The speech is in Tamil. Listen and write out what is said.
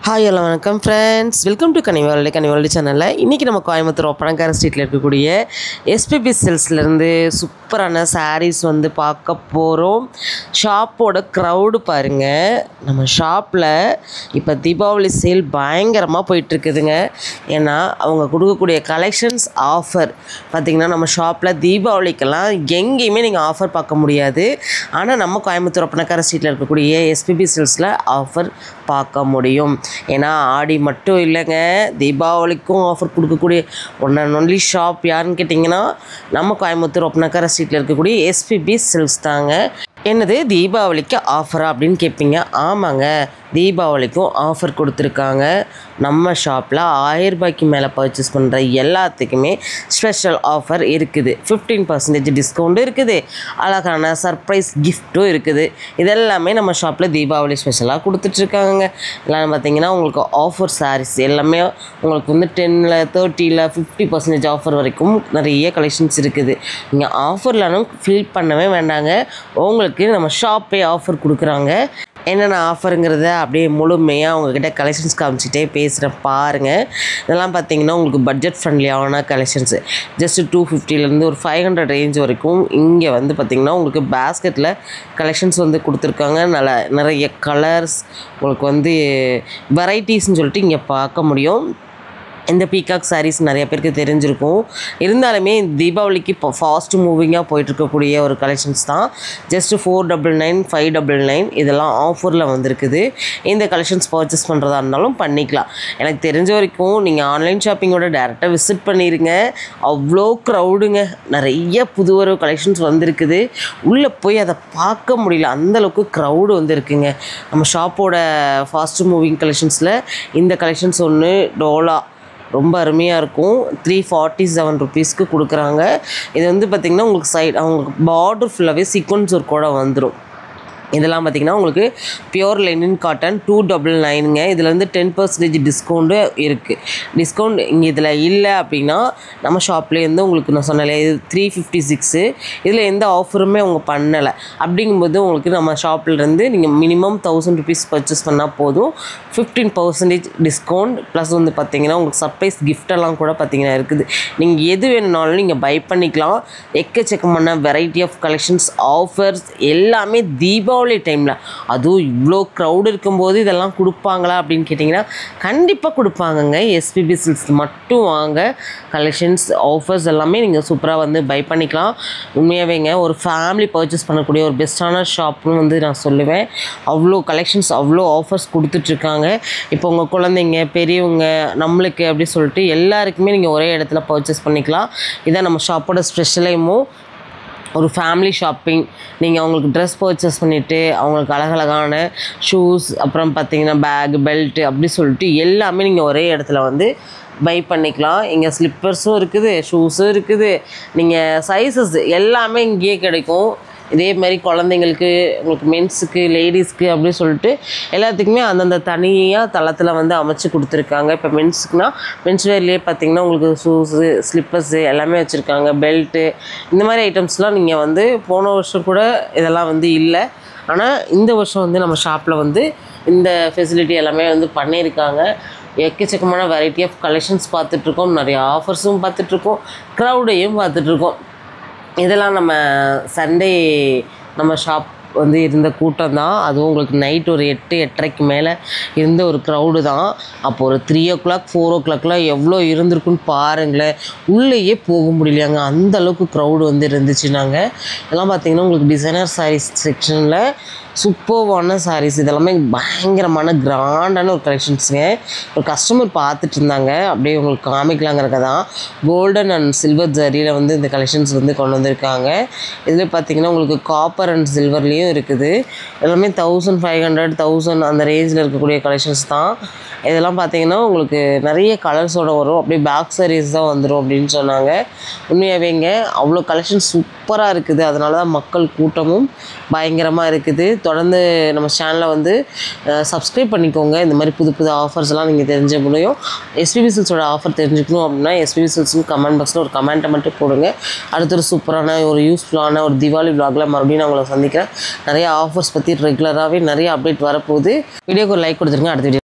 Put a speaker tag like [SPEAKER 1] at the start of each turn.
[SPEAKER 1] ஹாய் எல்லாம் வணக்கம் ஃப்ரெண்ட்ஸ், வெல்கம் டு கனிவால்டி சேனலில். இன்றைக்கி நம்ம கோயம்புத்தூர் ஒப்பனக்கார ஸ்ட்ரீட்டில் இருக்கக்கூடிய எஸ்பிபி சில்க்ஸ்லேருந்து சூப்பரான சாரீஸ் வந்து பார்க்க போகிறோம். ஷாப்போட க்ரௌடு பாருங்கள். நம்ம ஷாப்பில் இப்போ தீபாவளி சேல் பயங்கரமாக போயிட்டுருக்குதுங்க. ஏன்னா அவங்க கொடுக்கக்கூடிய கலெக்ஷன்ஸ் ஆஃபர் பார்த்திங்கன்னா நம்ம ஷாப்பில் தீபாவளிக்கெல்லாம் எங்கேயுமே நீங்கள் ஆஃபர் பார்க்க முடியாது. ஆனால் நம்ம கோயம்புத்தூர் ஒப்பனக்கார ஸ்ட்ரீட்டில் இருக்கக்கூடிய எஸ்பிபி சில்க்ஸில் ஆஃபர் பார்க்க முடியும். ஏன்னா ஆடி மட்டும் இல்லைங்க, தீபாவளிக்கும் ஆஃபர் கொடுக்கக்கூடிய ஒன் அண்ட் ஒன்லி ஷாப் யாருன்னு கேட்டிங்கன்னா நம்ம கோயம்புத்தூர் ஒப்பனக்கார ஸ்ட்ரீட்டில் இருக்கக்கூடிய எஸ்பிபி சில்க்ஸ் தாங்க. என்னது தீபாவளிக்கு ஆஃபரா அப்படின்னு கேட்பீங்க. ஆமாங்க, தீபாவளிக்கும் ஆஃபர் கொடுத்துருக்காங்க. நம்ம ஷாப்பில் 1000 ரூபாய்க்கு மேலே பர்ச்சேஸ் பண்ணுற எல்லாத்துக்குமே ஸ்பெஷல் ஆஃபர் இருக்குது. 15% டிஸ்கவுண்ட் இருக்குது. அழகான சர்ப்ரைஸ் கிஃப்ட்டும் இருக்குது. இதெல்லாமே நம்ம ஷாப்பில் தீபாவளி ஸ்பெஷலாக கொடுத்துட்ருக்காங்க. எல்லாம் பார்த்திங்கன்னா உங்களுக்கு ஆஃபர் சாரீஸ் எல்லாமே உங்களுக்கு வந்து 10, 30, 50% ஆஃபர் வரைக்கும் நிறைய கலெக்ஷன்ஸ் இருக்குது. நீங்கள் ஆஃபர்லனும் ஃபீல் பண்ணவே வேண்டாங்க. உங்களுக்கு நம்ம ஷாப்பே ஆஃபர் கொடுக்குறாங்க. என்னென்ன ஆஃபருங்கிறத அப்படியே முழுமையாக அவங்கக்கிட்ட கலெக்ஷன்ஸ் காமிச்சிட்டே பேசுகிறேன் பாருங்கள். இதெல்லாம் பார்த்திங்கன்னா உங்களுக்கு பட்ஜெட் ஃப்ரெண்ட்லியான கலெக்ஷன்ஸு. ஜஸ்ட்டு 250 ஒரு 500 ரேஞ்ச் வரைக்கும் இங்கே வந்து பார்த்திங்கன்னா உங்களுக்கு பேஸ்கெட்டில் கலெக்ஷன்ஸ் வந்து கொடுத்துருக்காங்க. நிறைய கலர்ஸ் உங்களுக்கு வந்து வெரைட்டிஸ்ன்னு சொல்லிட்டு இங்கே பார்க்க முடியும். இந்த பீகாக் சாரீஸ் நிறைய பேருக்கு தெரிஞ்சிருக்கும். இருந்தாலுமே தீபாவளிக்கு இப்போ ஃபாஸ்ட் மூவிங்காக போயிட்டுருக்கக்கூடிய ஒரு கலெக்ஷன்ஸ் தான். ஜஸ்ட்டு 499, 599 இதெல்லாம் ஆஃபரில் வந்திருக்குது. இந்த கலெக்ஷன்ஸ் பர்ச்சேஸ் பண்ணுறதா இருந்தாலும் பண்ணிக்கலாம். எனக்கு தெரிஞ்ச வரைக்கும் நீங்கள் ஆன்லைன் ஷாப்பிங்கோட டேரெக்டாக விசிட் பண்ணிடுங்க. அவ்வளோ க்ரௌடுங்க. நிறைய புது ஒரு கலெக்ஷன்ஸ் வந்திருக்குது. உள்ளே போய் அதை பார்க்க முடியல, அந்தளவுக்கு க்ரௌடு வந்துருக்குங்க. நம்ம ஷாப்போட ஃபாஸ்ட் மூவிங் கலெக்ஷன்ஸில் இந்த கலெக்ஷன்ஸ் ஒன்று டோலா ரொம்ப அருமையாக இருக்கும். 347 ருபீஸ்க்கு கொடுக்குறாங்க. இது வந்து பார்த்திங்கன்னா உங்களுக்கு அவங்களுக்கு பார்டர் ஃபுல்லாகவே சீக்வன்ஸ் ஒர்க்கோட வந்துடும். இதெல்லாம் பார்த்திங்கன்னா உங்களுக்கு பியோர் லினன் காட்டன் 299ங்க. இதில் வந்து 10% டிஸ்கவுண்ட்டு இருக்குது. டிஸ்கவுண்ட் இங்கே இதில் இல்லை அப்படின்னா நம்ம ஷாப்லேயே வந்து உங்களுக்கு நான் சொன்னேன் இது 356. இதில் எந்த ஆஃபருமே அவங்க பண்ணலை. அப்படிங்கும்போது உங்களுக்கு நம்ம ஷாப்லேருந்து நீங்கள் மினிமம் 1000 ருபீஸ் பர்ச்சேஸ் பண்ணால் போதும். 15% டிஸ்கவுண்ட் ப்ளஸ் வந்து பார்த்திங்கன்னா உங்களுக்கு சர்ப்ரைஸ் கிஃப்டெல்லாம் கூட பார்த்திங்கன்னா இருக்குது. நீங்கள் எது வேணுனாலும் நீங்கள் பை பண்ணிக்கலாம். எக்கச்சக்கமான வெரைட்டி ஆஃப் கலெக்ஷன்ஸ் ஆஃபர்ஸ் எல்லாமே தீபாவளி டைமில், அதுவும் இவ்வளோ க்ரௌடு இருக்கும்போது இதெல்லாம் கொடுப்பாங்களா அப்படின்னு கேட்டிங்கன்னா கண்டிப்பாக கொடுப்பாங்கங்க. எஸ்பிபி சில்க்ஸ் மட்டும் வாங்க. கலெக்ஷன்ஸ் ஆஃபர்ஸ் எல்லாமே நீங்கள் சூப்பராக வந்து பை பண்ணிக்கலாம். உண்மையாகவேங்க ஒரு ஃபேமிலி பர்ச்சேஸ் பண்ணக்கூடிய ஒரு பெஸ்ட்டான ஷாப்னு வந்து நான் சொல்லுவேன். அவ்வளோ கலெக்ஷன்ஸ் அவ்வளோ ஆஃபர்ஸ் கொடுத்துட்ருக்காங்க. இப்போ உங்கள் குழந்தைங்க பெரியவங்க நம்மளுக்கு அப்படி சொல்லிட்டு எல்லாருக்குமே நீங்கள் ஒரே இடத்துல பர்ச்சேஸ் பண்ணிக்கலாம். இதான் நம்ம ஷாப்போட ஸ்பெஷலையும். ஒரு ஃபேமிலி ஷாப்பிங், நீங்கள் அவங்களுக்கு ட்ரெஸ் பர்ச்சேஸ் பண்ணிவிட்டு அவங்களுக்கு அழகழகான ஷூஸ் அப்புறம் பார்த்திங்கன்னா பேக், பெல்ட்டு அப்படி சொல்லிட்டு எல்லாமே நீங்கள் ஒரே இடத்துல வந்து பை பண்ணிக்கலாம். இங்கே ஸ்லிப்பர்ஸும் இருக்குது, ஷூஸும் இருக்குது. நீங்கள் சைஸஸ் எல்லாமே இங்கேயே கிடைக்கும். இதே மாதிரி குழந்தைங்களுக்கு, உங்களுக்கு மென்ஸுக்கு, லேடிஸ்க்கு அப்படின்னு சொல்லிட்டு எல்லாத்துக்குமே அந்தந்த தனியாக தளத்தில் வந்து அமைச்சு கொடுத்துருக்காங்க. இப்போ மென்ஸுக்குனால் மென்ஸ் வேர்லேயே பார்த்திங்கன்னா உங்களுக்கு ஷூஸு, ஸ்லிப்பர்ஸு எல்லாமே வச்சுருக்காங்க. பெல்ட்டு இந்த மாதிரி ஐட்டம்ஸ்லாம் நீங்கள் வந்து போன வருஷம் கூட இதெல்லாம் வந்து இல்லை. ஆனால் இந்த வருஷம் வந்து நம்ம ஷாப்பில் வந்து இந்த ஃபெசிலிட்டி எல்லாமே வந்து பண்ணியிருக்காங்க. எக்கச்சக்கமான வெரைட்டி ஆஃப் கலெக்ஷன்ஸ் பார்த்துட்ருக்கோம். நிறைய ஆஃபர்ஸும் பார்த்துட்ருக்கோம். க்ரௌடையும் பார்த்துட்ருக்கோம். இதெல்லாம் நம்ம சண்டே நம்ம ஷாப் வந்து இருந்த கூட்டம் தான். அதுவும் உங்களுக்கு நைட் ஒரு 8, 8:30க்கு மேலே இருந்த ஒரு க்ரௌடு தான். அப்போ ஒரு 3 o'clock 4 o'clockலாம் எவ்வளோ இருந்திருக்குன்னு பாருங்களேன். உள்ளேயே போக முடியலையாங்க, அந்தளவுக்கு க்ரௌடு வந்து இருந்துச்சு. நாங்கள் இதெல்லாம் பார்த்திங்கன்னா உங்களுக்கு டிசைனர் சாரீஸ் செக்ஷனில் சூப்பர்வான சாரீஸ் இதெல்லாமே பயங்கரமான கிராண்டான ஒரு கலெக்ஷன்ஸுங்க. ஒரு கஸ்டமர் பார்த்துட்டு இருந்தாங்க, அப்படியே உங்களுக்கு காமிக்கலாங்கிறக்க தான். கோல்டன் அண்ட் சில்வர் ஜரியில் வந்து இந்த கலெக்ஷன்ஸ் வந்து கொண்டு வந்திருக்காங்க. இதில் பார்த்திங்கன்னா உங்களுக்கு காப்பர் அண்ட் சில்வர்லேயும் இருக்குது. எல்லாமே 1500, 1000 அந்த ரேஞ்சில் இருக்கக்கூடிய கலெக்ஷன்ஸ் தான். இதெல்லாம் பார்த்திங்கன்னா உங்களுக்கு நிறைய கலர்ஸோடு வரும். அப்படியே பேக் சாரீஸ் தான் வந்துடும் அப்படின்னு சொன்னாங்க. உண்மையாகவேங்க அவ்வளோ கலெக்ஷன்ஸ் சூப்பராக இருக்குது. அதனால தான் மக்கள் கூட்டமும் பயங்கரமாக இருக்குது. தொடர்ந்து நம்ம சேனலை வந்து சப்ஸ்கிரைப் பண்ணிக்கோங்க. இந்த மாதிரி புது புது ஆஃபர்ஸ்லாம் நீங்கள் தெரிஞ்ச முடியும். எஸ்பிபி சில்க்ஸோட ஆஃபர் தெரிஞ்சுக்கணும் அப்படின்னா எஸ்பிபி சில்க்ஸ்னு கமெண்ட் பாக்ஸில் ஒரு கமெண்ட்டை மட்டும் போடுங்க. அடுத்த ஒரு சூப்பரான ஒரு யூஸ்ஃபுல்லான ஒரு தீபாவளி விலாகில் மறுபடியும் நான் உங்களை சந்திக்கிறேன். நிறைய ஆஃபர்ஸ் பற்றி ரெகுலராகவே நிறைய அப்டேட் வரப்போகுது. வீடியோக்கு ஒரு லைக் கொடுத்துருங்க. அடுத்த வீடியோ